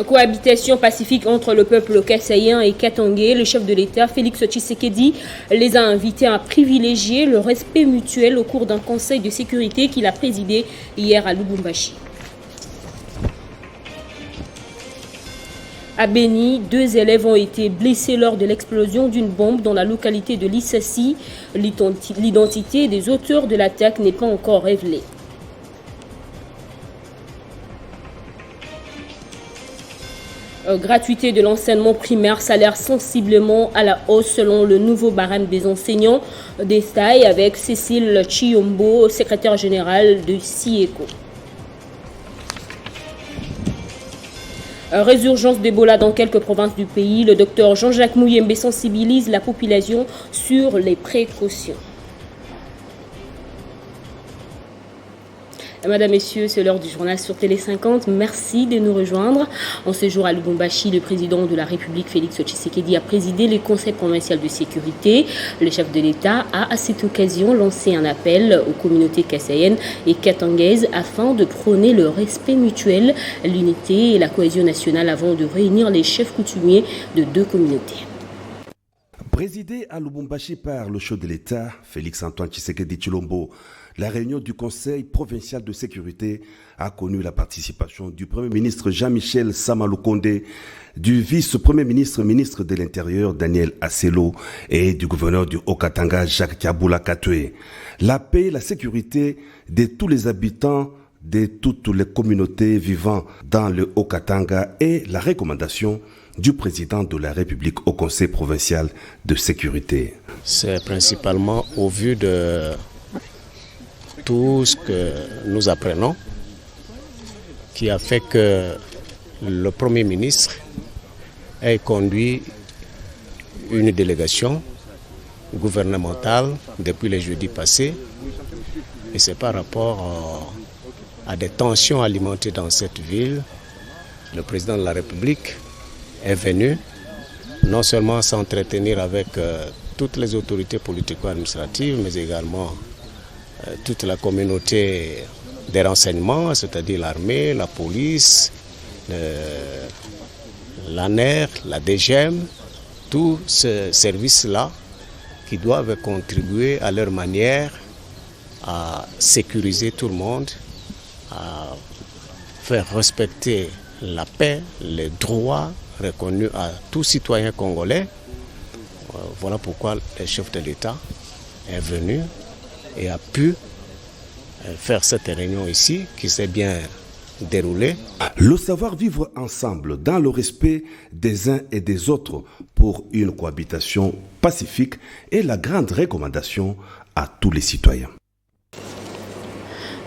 Cohabitation pacifique entre le peuple kassaïen et katangais. Le chef de l'État, Félix Tshisekedi, les a invités à privilégier le respect mutuel au cours d'un conseil de sécurité qu'il a présidé hier à Lubumbashi. À Beni, 2 élèves ont été blessés lors de l'explosion d'une bombe dans la localité de Lissassi. L'identité des auteurs de l'attaque n'est pas encore révélée. Gratuité de l'enseignement primaire, salaire sensiblement à la hausse selon le nouveau barème des enseignants. Détail avec Cécile Chiombo, secrétaire générale de CIECO. Résurgence d'Ebola dans quelques provinces du pays. Le docteur Jean-Jacques Mouyembe sensibilise la population sur les précautions. Madame, Messieurs, c'est l'heure du journal sur Télé 50. Merci de nous rejoindre. En ce jour à Lubumbashi, le président de la République, Félix Tshisekedi, a présidé le Conseil provincial de sécurité. Le chef de l'État a à cette occasion lancé un appel aux communautés kassaïennes et katangaises afin de prôner le respect mutuel, l'unité et la cohésion nationale avant de réunir les chefs coutumiers de 2 communautés. Présidé à Lubumbashi par le chef de l'État, Félix Antoine Tshisekedi Tshilombo, la réunion du Conseil provincial de sécurité a connu la participation du Premier ministre Jean-Michel Sama-Lukonde, du vice-premier ministre, ministre de l'Intérieur Daniel Asselo et du gouverneur du Haut-Katanga Jacques Tiaboula Katoué. La paix et la sécurité de tous les habitants de toutes les communautés vivant dans le Haut-Katanga et la recommandation du président de la République au Conseil provincial de sécurité. C'est principalement au vu de tout ce que nous apprenons qui a fait que le Premier ministre ait conduit une délégation gouvernementale depuis le jeudi passé, et c'est par rapport à des tensions alimentées dans cette ville. Le président de la République est venu non seulement s'entretenir avec toutes les autorités politico-administratives, mais également toute la communauté des renseignements, c'est-à-dire l'armée, la police, l'ANER, la DGM, tous ces services-là qui doivent contribuer à leur manière à sécuriser tout le monde, à faire respecter la paix, les droits reconnus à tout citoyen congolais. Voilà pourquoi le chef de l'État est venu et a pu faire cette réunion ici qui s'est bien déroulée. Le savoir vivre ensemble dans le respect des uns et des autres pour une cohabitation pacifique est la grande recommandation à tous les citoyens.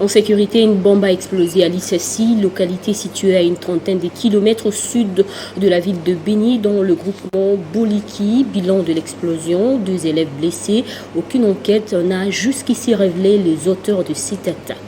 En sécurité, une bombe a explosé à Lissassi, localité située à une trentaine de kilomètres au sud de la ville de Beni, dans le groupement Boliki. Bilan de l'explosion, 2 élèves blessés. Aucune enquête n'a jusqu'ici révélé les auteurs de cette attaque.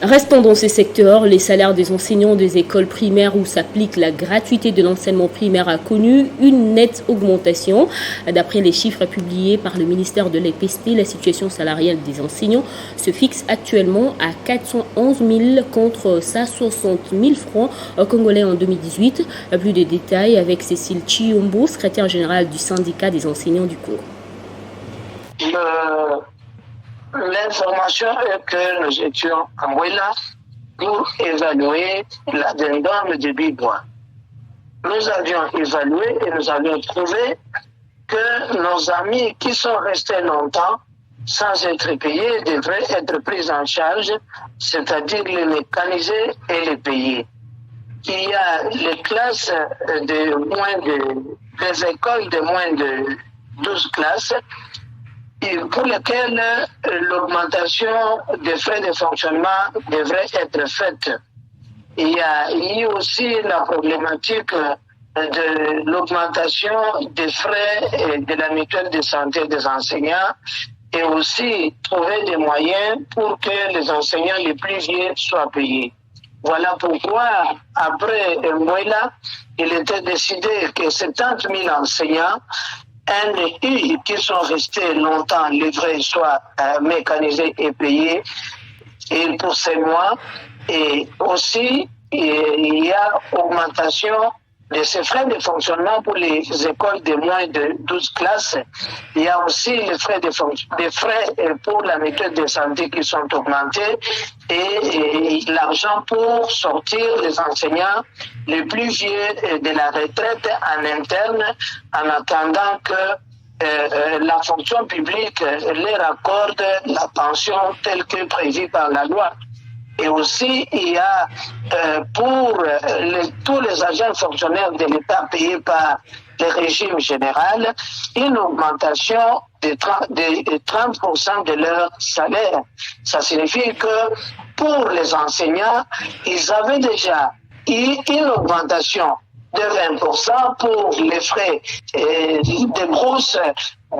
Restons dans ces secteurs, les salaires des enseignants des écoles primaires où s'applique la gratuité de l'enseignement primaire a connu une nette augmentation. D'après les chiffres publiés par le ministère de l'EPSP, la situation salariale des enseignants se fixe actuellement à 411 000 contre 160 000 francs congolais en 2018. Plus de détails avec Cécile Chiombo, secrétaire générale du syndicat des enseignants du Congo. L'information est que nous étions à Mouela pour évaluer l'addendum de Bibois. Nous avions évalué et nous avions trouvé que nos amis qui sont restés longtemps sans être payés devraient être pris en charge, c'est-à-dire les mécaniser et les payer. Il y a les classes des écoles de moins de 12 classes pour lesquels l'augmentation des frais de fonctionnement devrait être faite. Il y a aussi la problématique de l'augmentation des frais de la mutuelle de santé des enseignants et aussi trouver des moyens pour que les enseignants les plus vieux soient payés. Voilà pourquoi, après Mouela, il était décidé que 70 000 enseignants NI qui sont restés longtemps livrés soient mécanisés et payés et pour ces mois. Et aussi, il y a augmentation de ces frais de fonctionnement pour les écoles de moins de 12 classes. Il y a aussi les frais pour la mutuelle de santé qui sont augmentés et l'argent pour sortir les enseignants les plus vieux de la retraite en interne en attendant que la fonction publique leur accorde la pension telle que prévue par la loi. Et aussi, il y a pour tous les agents fonctionnaires de l'État payés par le régime général, une augmentation de 30% de leur salaire. Ça signifie que pour les enseignants, ils avaient déjà eu une augmentation de 20% pour les frais de brousse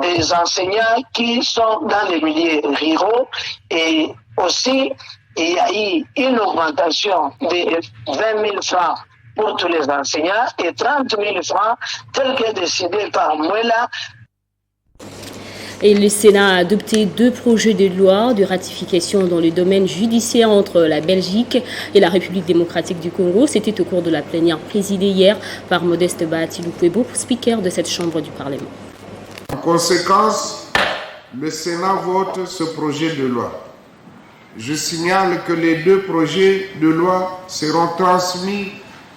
des enseignants qui sont dans les milieux ruraux et aussi il y a eu une augmentation de 20 000 francs pour tous les enseignants et 30 000 francs tel que décidé par Mouela. Et le Sénat a adopté 2 projets de loi de ratification dans le domaine judiciaire entre la Belgique et la République démocratique du Congo. C'était au cours de la plénière présidée hier par Modeste Bahati-Lukwebo, speaker de cette chambre du Parlement. En conséquence, le Sénat vote ce projet de loi. Je signale que les 2 projets de loi seront transmis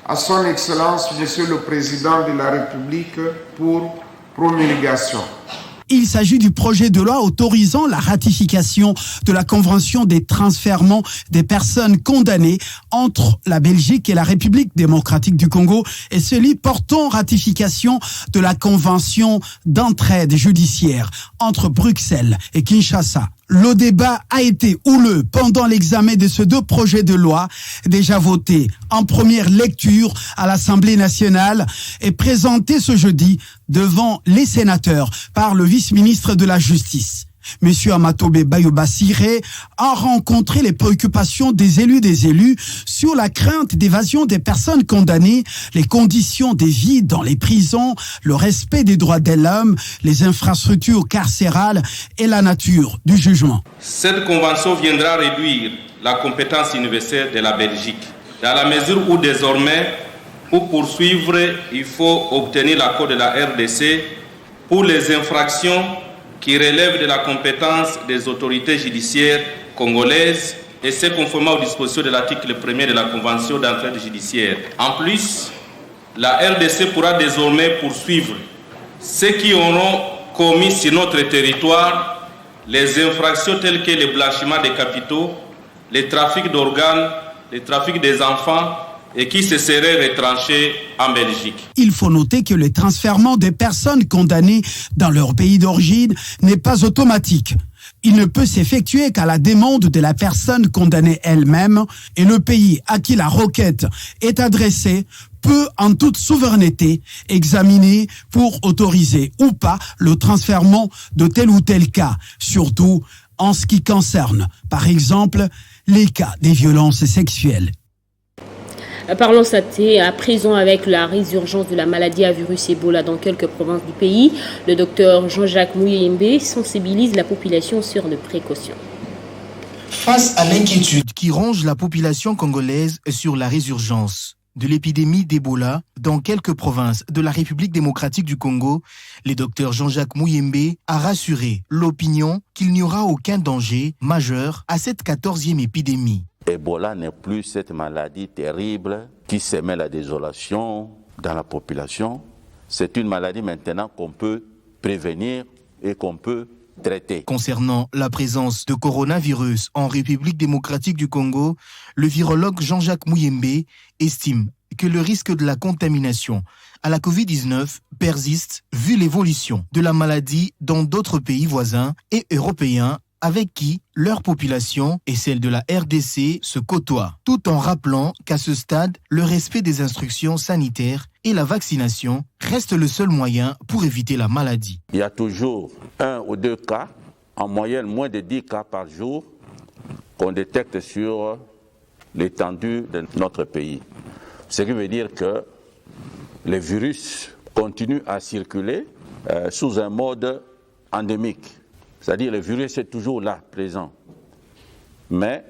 à son Excellence, Monsieur le Président de la République, pour promulgation. Il s'agit du projet de loi autorisant la ratification de la Convention des transfèrements des personnes condamnées entre la Belgique et la République démocratique du Congo et celui portant ratification de la Convention d'entraide judiciaire entre Bruxelles et Kinshasa. Le débat a été houleux pendant l'examen de ces 2 projets de loi déjà votés en première lecture à l'Assemblée nationale et présentés ce jeudi devant les sénateurs par le vice-ministre de la Justice. Monsieur Amatobe Bayoba Siré a rencontré les préoccupations des élus sur la crainte d'évasion des personnes condamnées, les conditions de vie dans les prisons, le respect des droits de l'homme, les infrastructures carcérales et la nature du jugement. Cette convention viendra réduire la compétence universelle de la Belgique, dans la mesure où désormais, pour poursuivre, il faut obtenir l'accord de la RDC pour les infractions qui relève de la compétence des autorités judiciaires congolaises et c'est conformément aux dispositions de l'article 1er de la Convention d'entraide judiciaire. En plus, la RDC pourra désormais poursuivre ceux qui auront commis sur notre territoire les infractions telles que le blanchiment des capitaux, le trafic d'organes, le trafic des enfants, et qui se seraient retranchés en Belgique. Il faut noter que le transfèrement des personnes condamnées dans leur pays d'origine n'est pas automatique. Il ne peut s'effectuer qu'à la demande de la personne condamnée elle-même et le pays à qui la requête est adressée peut, en toute souveraineté, examiner pour autoriser ou pas le transfèrement de tel ou tel cas, surtout en ce qui concerne, par exemple, les cas des violences sexuelles. Parlons santé à présent avec la résurgence de la maladie à virus Ebola dans quelques provinces du pays. Le docteur Jean-Jacques Muyembe sensibilise la population sur les précautions. Face à l'inquiétude qui ronge la population congolaise sur la résurgence de l'épidémie d'Ebola dans quelques provinces de la République démocratique du Congo, le docteur Jean-Jacques Muyembe a rassuré l'opinion qu'il n'y aura aucun danger majeur à cette 14e épidémie. Ebola n'est plus cette maladie terrible qui sème la désolation dans la population. C'est une maladie maintenant qu'on peut prévenir et qu'on peut traiter. Concernant la présence de coronavirus en République démocratique du Congo, le virologue Jean-Jacques Muyembe estime que le risque de la contamination à la Covid-19 persiste vu l'évolution de la maladie dans d'autres pays voisins et européens avec qui leur population et celle de la RDC se côtoient, tout en rappelant qu'à ce stade, le respect des instructions sanitaires et la vaccination restent le seul moyen pour éviter la maladie. Il y a toujours 1 ou 2 cas, en moyenne moins de 10 cas par jour, qu'on détecte sur l'étendue de notre pays. Ce qui veut dire que les virus continuent à circuler sous un mode endémique. C'est-à-dire le virus est toujours là, présent. Mais,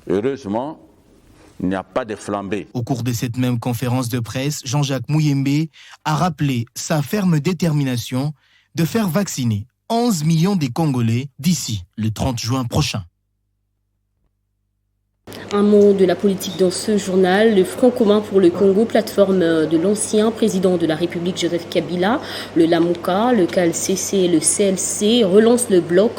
heureusement, il n'y a pas de flambée. Au cours de cette même conférence de presse, Jean-Jacques Mouyembe a rappelé sa ferme détermination de faire vacciner 11 millions de Congolais d'ici le 30 juin prochain. Un mot de la politique dans ce journal. Le Front commun pour le Congo, plateforme de l'ancien président de la République Joseph Kabila, le Lamuka, le CALCC et le CLC relance le bloc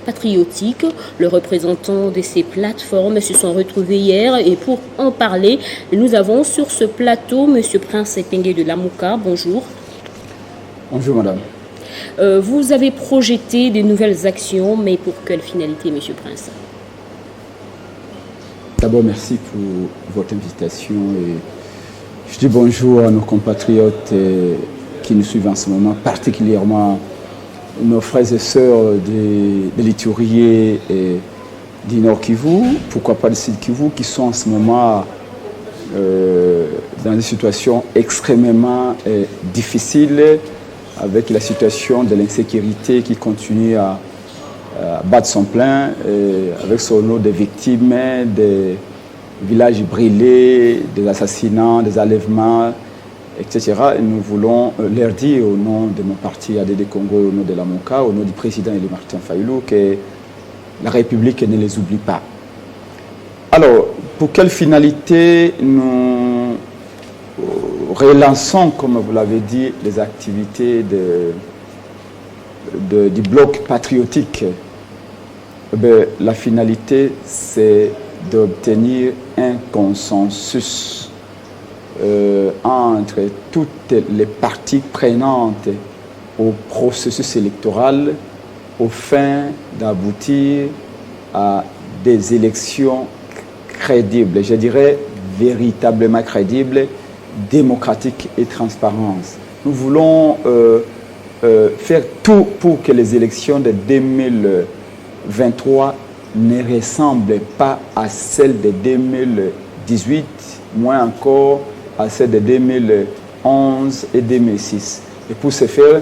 patriotique. Les représentants de ces plateformes se sont retrouvés hier et pour en parler, nous avons sur ce plateau M. Prince Ekenge de Lamuka. Bonjour. Bonjour madame. Vous avez projeté de nouvelles actions, mais pour quelle finalité, M. Prince? D'abord, merci pour votre invitation et je dis bonjour à nos compatriotes qui nous suivent en ce moment, particulièrement nos frères et sœurs de l'Itourie et du Nord Kivu, pourquoi pas du Sud Kivu, qui sont en ce moment dans des situations extrêmement difficiles avec la situation de l'insécurité qui continue à battre son plein, avec son lot de victimes, des villages brûlés, des assassinats, des enlèvements, etc. Et nous voulons leur dire au nom de mon parti ADD Congo, au nom de la MONCA, au nom du président Elie Martin Fayulu, que la République ne les oublie pas. Alors, pour quelle finalité nous relançons, comme vous l'avez dit, les activités du bloc patriotique? La finalité, c'est d'obtenir un consensus entre toutes les parties prenantes au processus électoral au fin d'aboutir à des élections crédibles, je dirais véritablement crédibles, démocratiques et transparentes. Nous voulons faire tout pour que les élections de 2023 ne ressemblent pas à celles de 2018, moins encore à celles de 2011 et 2006. Et pour ce faire,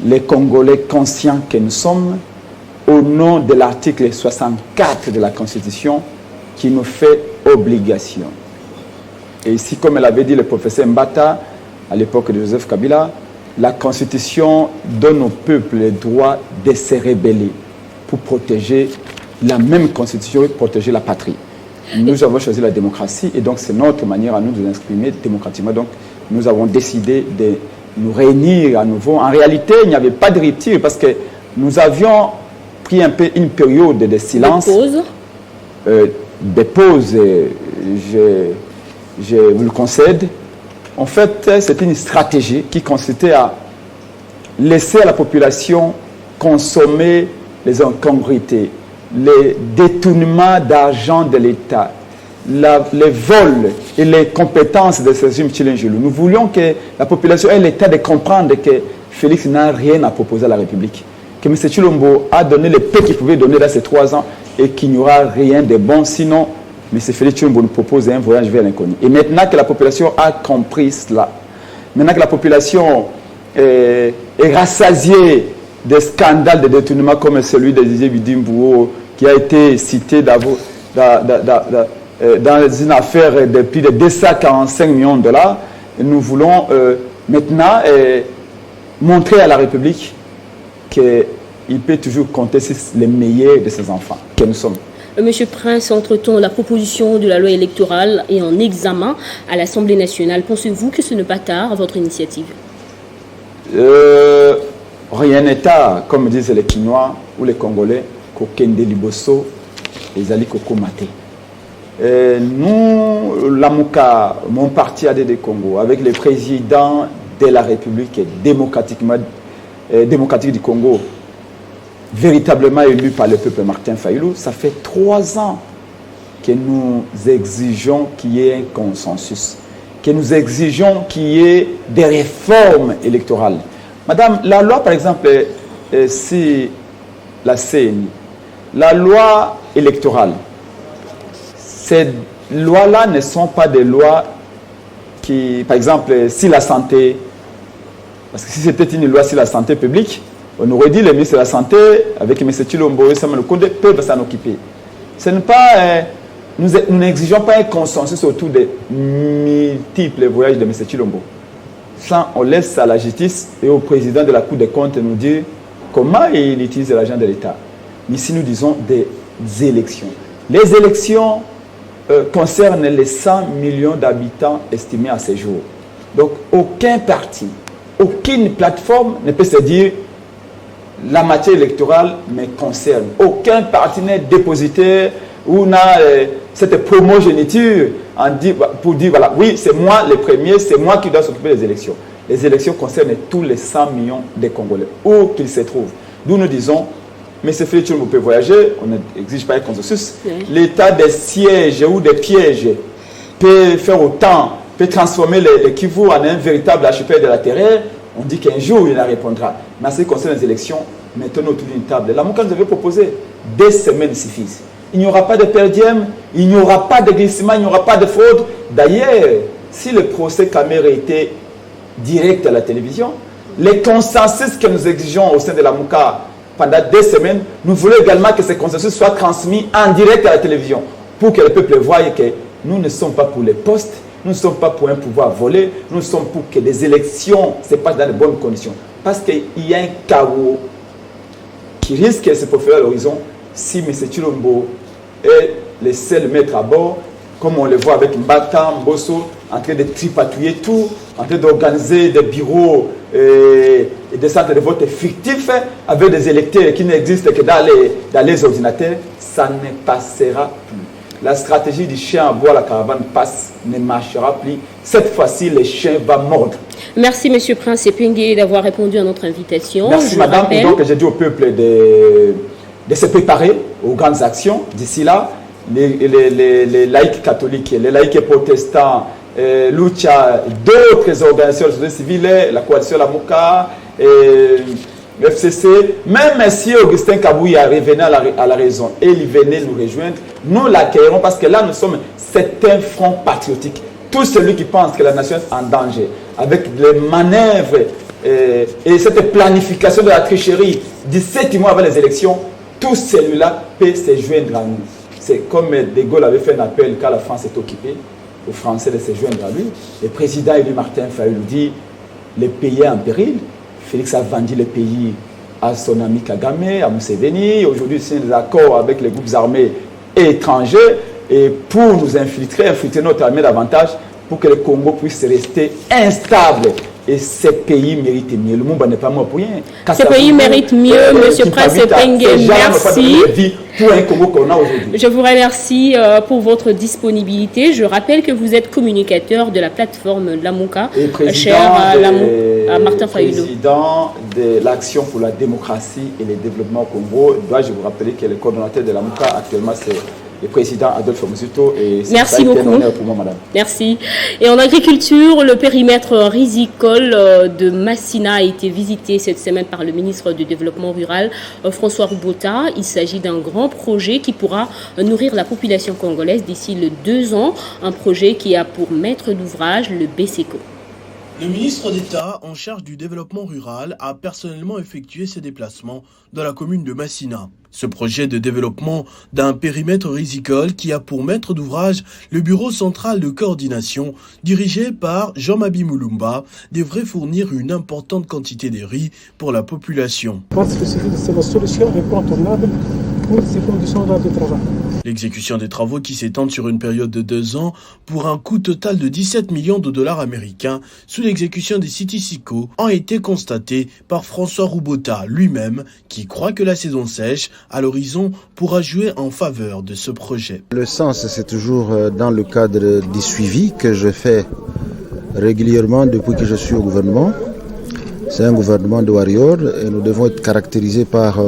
les Congolais conscients que nous sommes, au nom de l'article 64 de la Constitution, qui nous fait obligation. Et ici, comme l'avait dit le professeur Mbata, à l'époque de Joseph Kabila, la Constitution donne au peuple le droit de se rebeller pour protéger la même Constitution et protéger la patrie. Nous avons choisi la démocratie et donc c'est notre manière à nous de nous exprimer démocratiquement. Donc nous avons décidé de nous réunir à nouveau. En réalité, il n'y avait pas de rupture parce que nous avions pris un peu une période de silence. Des pauses, je vous le concède. En fait, c'est une stratégie qui consistait à laisser à la population consommer les incongruités, les détournements d'argent de l'État, les vols et les compétences de ces hommes chilengelou. Nous voulions que la population ait l'état de comprendre que Félix n'a rien à proposer à la République, que M. Tshilombo a donné le peu qu'il pouvait donner dans ces 3 ans et qu'il n'y aura rien de bon, sinon M. Félix Tshilombo nous propose un voyage vers l'inconnu. Et maintenant que la population a compris cela, maintenant que la population est rassasiée des scandales de détournement comme celui de Didier Bidimbouo, qui a été cité dans une affaire de plus de 245 millions de dollars, nous voulons maintenant montrer à la République qu'il peut toujours compter sur les meilleurs de ses enfants que nous sommes. Monsieur Prince, entre-temps, la proposition de la loi électorale est en examen à l'Assemblée nationale. Pensez-vous que ce n'est pas tard, votre initiative? Rien n'est tard, comme disent les Quinois ou les Congolais, Kokende Liboso et Zali Koko Mate. Nous, l'AMUCA, mon parti ADD Congo, avec le président de la République démocratique du Congo, véritablement élu par le peuple Martin Fayulu, ça fait 3 ans que nous exigeons qu'il y ait un consensus, que nous exigeons qu'il y ait des réformes électorales. Madame, la loi, par exemple, si la CENI, la loi électorale, c'est lois-là ne sont pas des lois qui, par exemple, si la santé, parce que si c'était une loi sur la santé publique, on aurait dit le ministre de la Santé, avec M. Tshilombo et Samuel Konde, peuvent s'en occuper. Ce n'est pas, nous n'exigeons pas un consensus autour des multiples voyages de M. Tshilombo. Ça, on laisse à la justice et au président de la Cour des comptes nous dire comment il utilise l'argent de l'État. Ici, nous disons des élections. Les élections concernent les 100 millions d'habitants estimés à ce jour. Donc, aucun parti, aucune plateforme ne peut se dire la matière électorale me concerne. Aucun parti n'est dépositaire ou n'a cette primogéniture pour dire, voilà, oui, c'est moi le premier, c'est moi qui dois s'occuper des élections. Les élections concernent tous les 100 millions de Congolais, où qu'ils se trouvent. D'où nous disons, mais c'est fait, vous pouvez voyager, on n'exige pas un consensus. L'état des sièges ou des pièges peut faire autant, peut transformer les Kivu en un véritable archipel de la terre. On dit qu'un jour, il en répondra. Mais en ce qui concerne les élections, maintenant autour d'une table. La MOCA nous avait proposé 2 semaines suffisent. Il n'y aura pas de perdième, il n'y aura pas de glissement, il n'y aura pas de fraude. D'ailleurs, si le procès Kamere était direct à la télévision, les consensus que nous exigeons au sein de la MOCA pendant 2 semaines, nous voulons également que ces consensus soient transmis en direct à la télévision pour que le peuple voie que nous ne sommes pas pour les postes, nous ne sommes pas pour un pouvoir volé, nous sommes pour que les élections se passent dans de bonnes conditions. Parce qu'il y a un chaos qui risque de se profiler à l'horizon si M. Tshilombo est le seul maître à bord, comme on le voit avec Mbata, Mbosso, en train de tripatouiller tout, en train d'organiser des bureaux et des centres de vote fictifs avec des électeurs qui n'existent que dans les ordinateurs, ça ne passera plus. La stratégie du chien à boire la caravane passe ne marchera plus. Cette fois-ci, le chien va mordre. Merci, M. Prince Epenge, d'avoir répondu à notre invitation. Merci, madame. Et donc, j'ai dit au peuple de se préparer aux grandes actions. D'ici là, les laïcs catholiques, les laïcs protestants, Lucha, d'autres organisations de la société civile, la coalition La MOCA, FCC, même si Augustin Kabouya revenait à la raison et il venait nous rejoindre, nous l'accueillerons parce que là nous sommes, c'est un front patriotique. Tout celui qui pense que la nation est en danger, avec les manœuvres et cette planification de la tricherie 17 mois avant les élections, tout celui-là peut se joindre à nous. C'est comme De Gaulle avait fait un appel quand la France est occupée, aux Français de se joindre à lui. Le président élu Martin Fayulu dit, le pays est en péril. Félix a vendu le pays à son ami Kagame, à Museveni. Aujourd'hui, c'est des accords avec les groupes armés étrangers et pour nous infiltrer notre armée davantage pour que le Congo puisse rester instable. Et ces pays méritent mieux. Le monde n'est pas mort pour rien. Ces pays méritent mieux, M. Prince Epenge. Merci. Pour un Congo qu'on a aujourd'hui. Je vous remercie pour votre disponibilité. Je rappelle que vous êtes communicateur de la plateforme La MOCA, cher à Martin Fayulu. Président de l'Action pour la démocratie et le développement au Congo. Dois-je vous rappeler que le coordonnateur de La MOCA actuellement c'est le président Adolphe Musuto. Et merci beaucoup. Un honneur pour moi, madame. Merci. Et en agriculture, le périmètre risicole de Massina a été visité cette semaine par le ministre du Développement rural, François Roubota. Il s'agit d'un grand projet qui pourra nourrir la population congolaise d'ici les 2 ans. Un projet qui a pour maître d'ouvrage le BESECO. Le ministre d'État en charge du développement rural a personnellement effectué ses déplacements dans la commune de Massina. Ce projet de développement d'un périmètre risicole qui a pour maître d'ouvrage le bureau central de coordination dirigé par Jean-Mabi Moulumba devrait fournir une importante quantité de riz pour la population. Je pense que c'est la solution incontournable pour ces conditions de travail. L'exécution des travaux qui s'étendent sur une période de 2 ans pour un coût total de 17 millions de dollars américains sous l'exécution des Citicico ont été constatés par François Roubota lui-même qui croit que la saison sèche à l'horizon pourra jouer en faveur de ce projet. Le sens, c'est toujours dans le cadre du suivi que je fais régulièrement depuis que je suis au gouvernement. C'est un gouvernement de warriors et nous devons être caractérisés par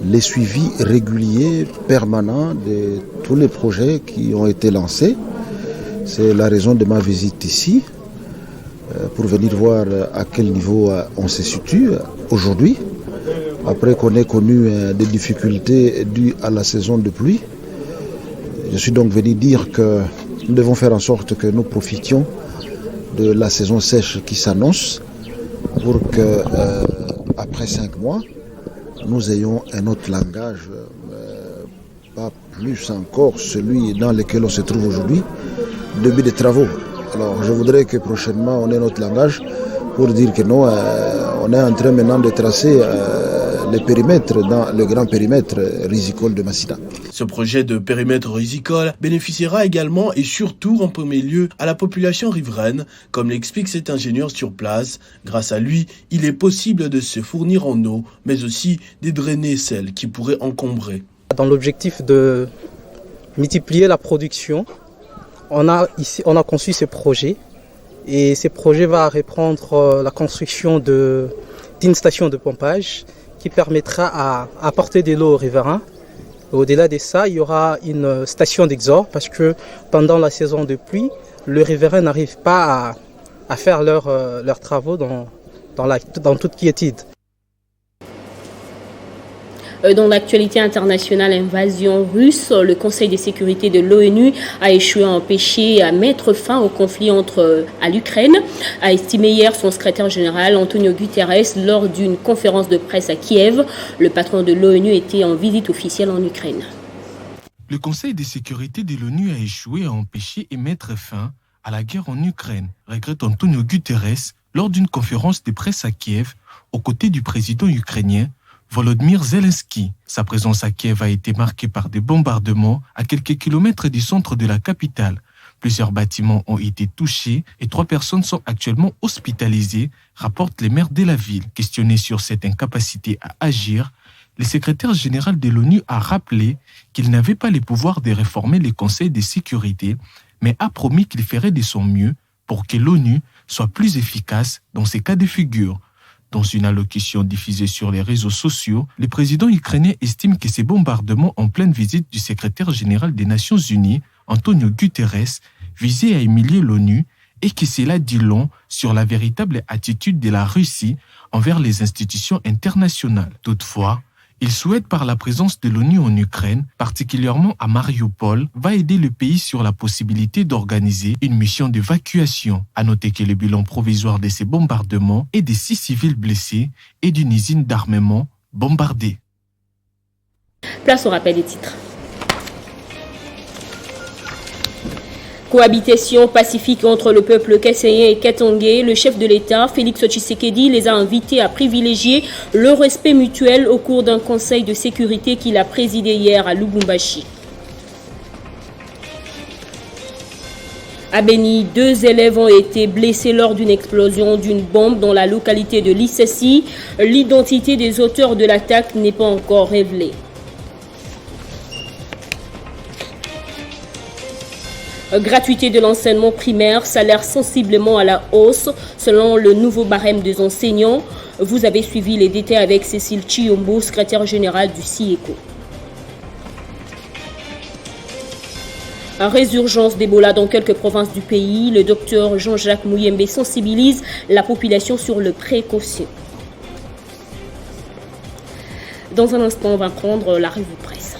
les suivis réguliers, permanents de tous les projets qui ont été lancés. C'est la raison de ma visite ici, pour venir voir à quel niveau on se situe aujourd'hui, après qu'on ait connu des difficultés dues à la saison de pluie. Je suis donc venu dire que nous devons faire en sorte que nous profitions de la saison sèche qui s'annonce pour que, après 5 mois, nous ayons un autre langage, pas plus encore celui dans lequel on se trouve aujourd'hui, début des travaux. Alors je voudrais que prochainement on ait notre langage pour dire que nous, on est en train maintenant de tracer les périmètres dans le grand périmètre risicole de Massina. Ce projet de périmètre risicole bénéficiera également et surtout en premier lieu à la population riveraine, comme l'explique cet ingénieur sur place. Grâce à lui, il est possible de se fournir en eau, mais aussi de drainer celles qui pourraient encombrer. Dans l'objectif de multiplier la production, on a conçu ce projet et ce projet va reprendre la construction d'une station de pompage qui permettra à apporter de l'eau aux riverains. Au-delà de ça, il y aura une station d'exor parce que pendant la saison de pluie, les riverains n'arrivent pas à faire leurs travaux dans toute quiétude. Dans l'actualité internationale, invasion russe, le Conseil de sécurité de l'ONU a échoué à empêcher à mettre fin au conflit à l'Ukraine, a estimé hier son secrétaire général Antonio Guterres lors d'une conférence de presse à Kiev. Le patron de l'ONU était en visite officielle en Ukraine. Le Conseil de sécurité de l'ONU a échoué à empêcher et mettre fin à la guerre en Ukraine, regrette Antonio Guterres lors d'une conférence de presse à Kiev aux côtés du président ukrainien Volodymyr Zelensky. Sa présence à Kiev a été marquée par des bombardements à quelques kilomètres du centre de la capitale. Plusieurs bâtiments ont été touchés et 3 personnes sont actuellement hospitalisées, rapportent les maires de la ville. Questionné sur cette incapacité à agir, le secrétaire général de l'ONU a rappelé qu'il n'avait pas les pouvoirs de réformer les conseils de sécurité, mais a promis qu'il ferait de son mieux pour que l'ONU soit plus efficace dans ces cas de figure. Dans une allocution diffusée sur les réseaux sociaux, le président ukrainien estime que ces bombardements en pleine visite du secrétaire général des Nations Unies, Antonio Guterres, visaient à humilier l'ONU et que cela dit long sur la véritable attitude de la Russie envers les institutions internationales. Toutefois, il souhaite par la présence de l'ONU en Ukraine, particulièrement à Mariupol, va aider le pays sur la possibilité d'organiser une mission d'évacuation. À noter que le bilan provisoire de ces bombardements est de 6 civils blessés et d'une usine d'armement bombardée. Place au rappel des titres. Cohabitation pacifique entre le peuple kassaïen et katangais, le chef de l'État, Félix Tshisekedi, les a invités à privilégier le respect mutuel au cours d'un conseil de sécurité qu'il a présidé hier à Lubumbashi. À Beni, 2 élèves ont été blessés lors d'une explosion d'une bombe dans la localité de Lissassi. L'identité des auteurs de l'attaque n'est pas encore révélée. Gratuité de l'enseignement primaire, salaire sensiblement à la hausse selon le nouveau barème des enseignants. Vous avez suivi les détails avec Cécile Chiombo, secrétaire générale du CIECO. Résurgence d'Ebola dans quelques provinces du pays. Le docteur Jean-Jacques Mouyembe sensibilise la population sur le précaution. Dans un instant, on va prendre la revue de presse.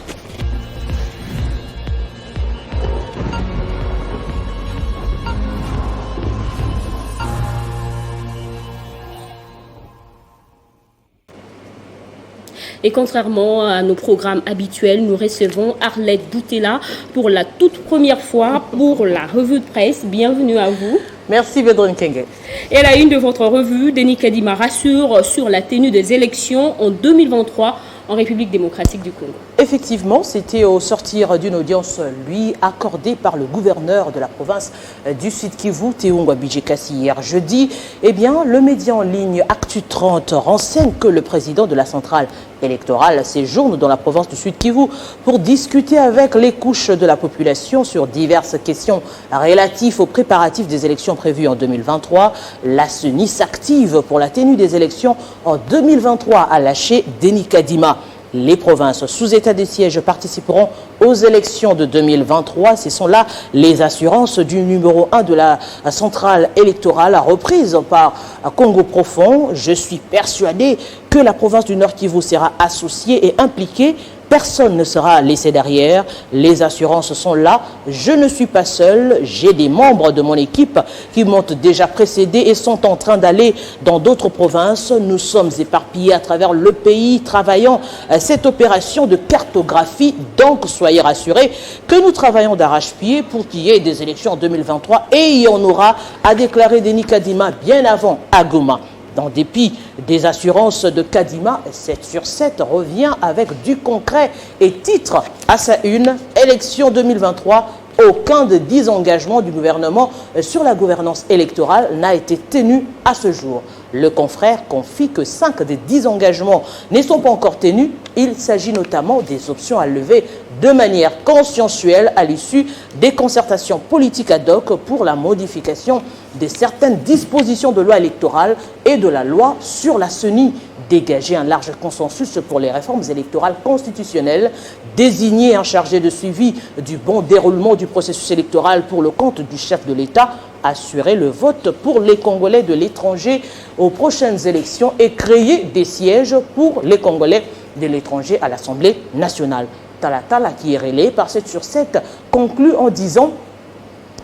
Et contrairement à nos programmes habituels, nous recevons Arlette Boutella pour la toute première fois pour la revue de presse. Bienvenue à vous. Merci Bédrine Kenge. Et à la une de votre revue, Denis Kadima rassure sur la tenue des élections en 2023 en République démocratique du Congo. Effectivement, c'était au sortir d'une audience, lui, accordée par le gouverneur de la province du Sud Kivu, Théongwa Bijekasi, hier jeudi. Eh bien, le média en ligne Actu 30 renseigne que le président de la centrale électorale séjourne dans la province du Sud Kivu pour discuter avec les couches de la population sur diverses questions relatives aux préparatifs des élections prévues en 2023. La CENI s'active pour la tenue des élections en 2023, a lâché Denis Kadima. Les provinces sous état de siège participeront aux élections de 2023. Ce sont là les assurances du numéro 1 de la centrale électorale reprise par Congo Profond. Je suis persuadé que la province du Nord Kivu sera associée et impliquée Personne ne sera laissé derrière. Les assurances sont là. Je ne suis pas seul. J'ai des membres de mon équipe qui m'ont déjà précédé et sont en train d'aller dans d'autres provinces. Nous sommes éparpillés à travers le pays, travaillant à cette opération de cartographie. Donc, soyez rassurés que nous travaillons d'arrache-pied pour qu'il y ait des élections en 2023 et il y en aura, a déclaré Denis Kadima bien avant à Goma. En dépit des assurances de Kadima, 7 sur 7 revient avec du concret et titre à sa une, élection 2023, aucun des 10 engagements du gouvernement sur la gouvernance électorale n'a été tenu à ce jour. Le confrère confie que 5 des 10 engagements ne sont pas encore tenus. Il s'agit notamment des options à lever de manière consciensuelle à l'issue des concertations politiques ad hoc pour la modification de certaines dispositions de loi électorale et de la loi sur la CENI. Dégager un large consensus pour les réformes électorales constitutionnelles, désigner un chargé de suivi du bon déroulement du processus électoral pour le compte du chef de l'État, assurer le vote pour les Congolais de l'étranger aux prochaines élections et créer des sièges pour les Congolais de l'étranger à l'Assemblée nationale. Talatala, qui est relayé par 7 sur 7, conclut en disant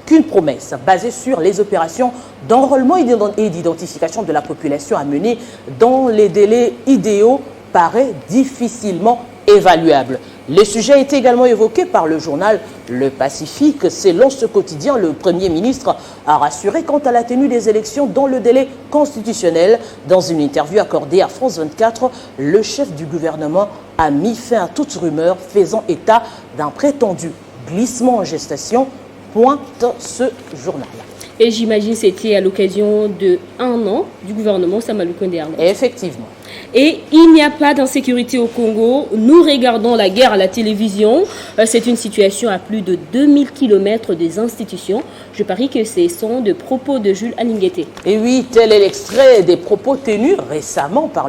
qu'une promesse basée sur les opérations d'enrôlement et d'identification de la population à mener dans les délais idéaux paraît difficilement évaluable. Le sujet a été également évoqué par le journal Le Pacifique. Selon ce quotidien, le Premier ministre a rassuré quant à la tenue des élections dans le délai constitutionnel. Dans une interview accordée à France 24, le chef du gouvernement a mis fin à toute rumeur faisant état d'un prétendu glissement en gestation, pointe ce journal. Et j'imagine que c'était à l'occasion de 1 an du gouvernement Samalou Konde. Effectivement. Et il n'y a pas d'insécurité au Congo. Nous regardons la guerre à la télévision. C'est une situation à plus de 2000 km des institutions. Je parie que ce sont de propos de Jules Alinguete. Et oui, tel est l'extrait des propos tenus récemment par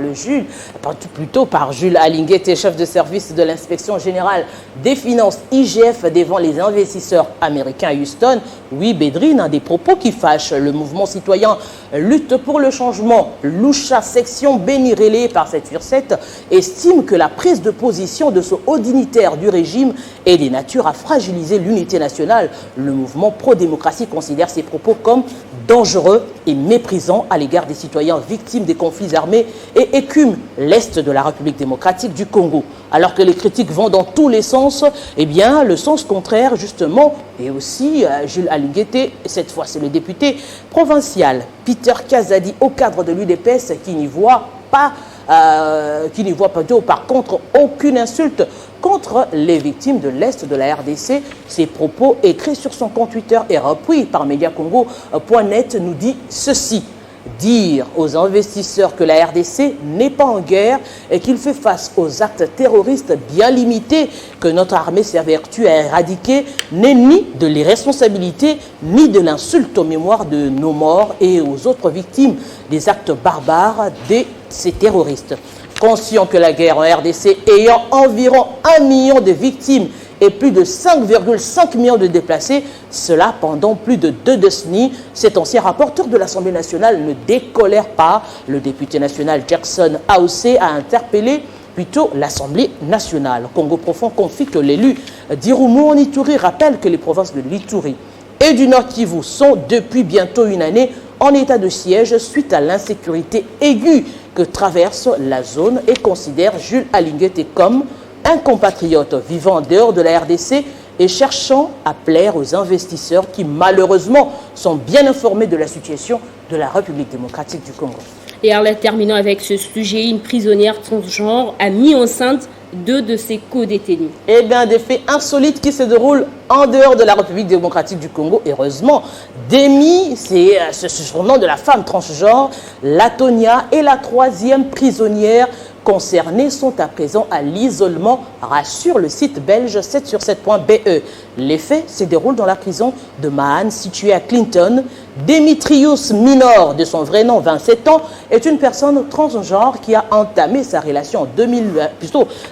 Jules Alinguete, chef de service de l'inspection générale des finances IGF devant les investisseurs américains à Houston. Oui, Bédrine, des propos qui fâchent. Le mouvement citoyen Lutte pour le changement, Loucha, section Béni, relayée par 7 sur 7, estime que la prise de position de ce haut dignitaire du régime est de nature à fragiliser l'unité nationale. Le mouvement pro-démocratie considère ces propos comme dangereux et méprisants à l'égard des citoyens victimes des conflits armés et écume l'Est de la République démocratique du Congo. Alors que les critiques vont dans tous les sens, eh bien, le sens contraire, justement, et aussi Jules Alinguete, cette fois c'est le député provincial Peter Kazadi, au cadre de l'UDPS, qui n'y voit par contre aucune insulte contre les victimes de l'Est de la RDC. Ces propos écrits sur son compte Twitter et repris par Mediacongo.net nous dit ceci. Dire aux investisseurs que la RDC n'est pas en guerre et qu'il fait face aux actes terroristes bien limités que notre armée s'évertue à éradiquer n'est ni de l'irresponsabilité ni de l'insulte aux mémoires de nos morts et aux autres victimes des actes barbares de ces terroristes. Conscient que la guerre en RDC ayant environ 1 million de victimes et plus de 5,5 millions de déplacés, cela pendant plus de 2 décennies. Cet ancien rapporteur de l'Assemblée nationale ne décolère pas. Le député national Jackson Aoussé a interpellé plutôt l'Assemblée nationale. Congo profond confie que l'élu d'Irumu en Ituri rappelle que les provinces de l'Ituri et du Nord Kivu sont depuis bientôt 1 année en état de siège suite à l'insécurité aiguë que traverse la zone et considère Jules Alinguete comme un compatriote vivant en dehors de la RDC et cherchant à plaire aux investisseurs qui malheureusement sont bien informés de la situation de la République démocratique du Congo. Et en terminant avec ce sujet, une prisonnière transgenre a mis enceinte 2 de ses co-détenus. Eh bien, des faits insolites qui se déroulent en dehors de la République démocratique du Congo. Heureusement, Demi, c'est ce surnom de la femme transgenre, Latonia, est la 3e prisonnière concernés sont à présent à l'isolement, rassure le site belge 7sur7.be. Les faits se déroulent dans la prison de Mahan, située à Clinton. Demetrius Minor, de son vrai nom 27 ans, est une personne transgenre qui a entamé sa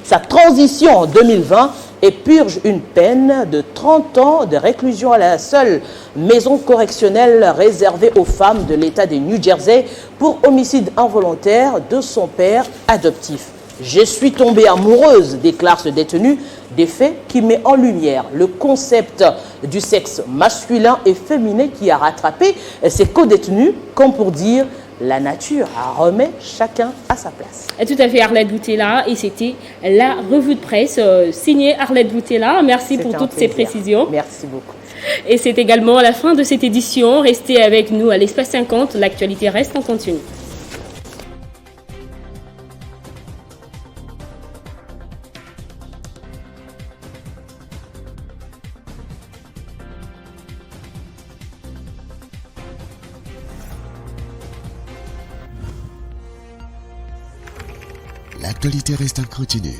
sa transition en 2020 et purge une peine de 30 ans de réclusion à la seule maison correctionnelle réservée aux femmes de l'État de New Jersey pour homicide involontaire de son père adoptif. « Je suis tombée amoureuse », déclare ce détenu, des faits qui met en lumière le concept du sexe masculin et féminin qui a rattrapé ses co-détenus, comme pour dire la nature remet chacun à sa place. Tout à fait, Arlette Boutella, et c'était la revue de presse signée Arlette Boutella. Merci pour toutes ces précisions. Merci beaucoup. Et c'est également la fin de cette édition. Restez avec nous à l'Espace 50, l'actualité reste en continu. L'actualité reste en continu.